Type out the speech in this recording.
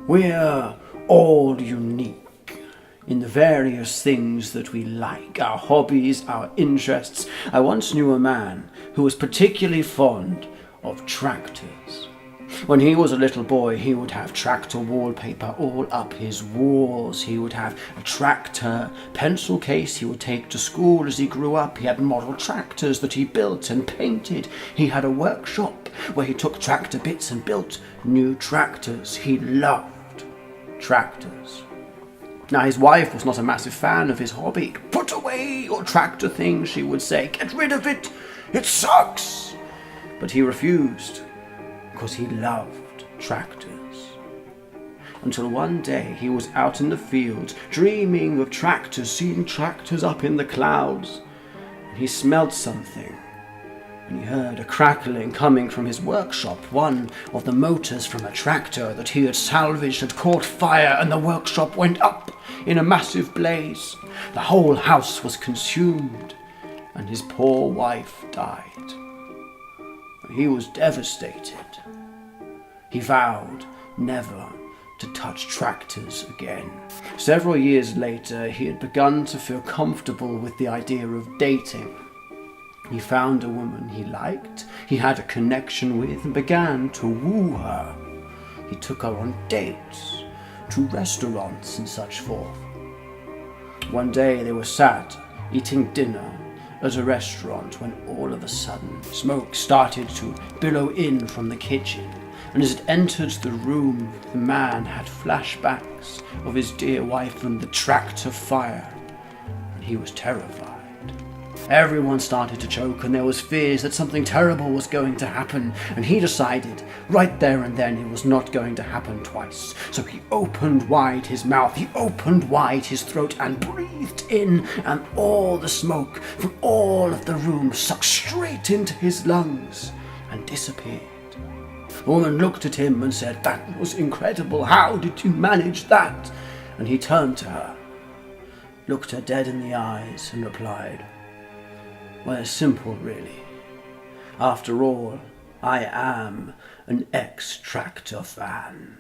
We're all unique in the various things that we like, our hobbies, our interests. I once knew a man who was particularly fond of tractors. When he was a little boy, he would have tractor wallpaper all up his walls. He would have a tractor pencil case he would take to school as he grew up. He had model tractors that he built and painted. He had a workshop where he took tractor bits and built new tractors. He loved tractors. Now, his wife was not a massive fan of his hobby. "Put away your tractor thing," she would say. "Get rid of it. It sucks." But he refused because he loved tractors. Until one day he was out in the fields, dreaming of tractors, seeing tractors up in the clouds. And he smelled something. And he heard a crackling coming from his workshop. One of the motors from a tractor that he had salvaged had caught fire, and the workshop went up in a massive blaze. The whole house was consumed, and his poor wife died. He was devastated. He vowed never to touch tractors again. Several years later, he had begun to feel comfortable with the idea of dating. He found a woman he liked, he had a connection with, and began to woo her. He took her on dates, to restaurants and such forth. One day they were sat eating dinner at a restaurant when all of a sudden smoke started to billow in from the kitchen, and as it entered the room, the man had flashbacks of his dear wife and the tractor fire, and he was terrified. Everyone started to choke, and there was fears that something terrible was going to happen, and he decided right there and then it was not going to happen twice. So he opened wide his mouth, he opened wide his throat and breathed in, and all the smoke from all of the room sucked straight into his lungs and disappeared. The woman looked at him and said, "That was incredible. How did you manage that?" And he turned to her, looked her dead in the eyes and replied, "Well, it's simple, really. After all, I am an ex-tractor fan."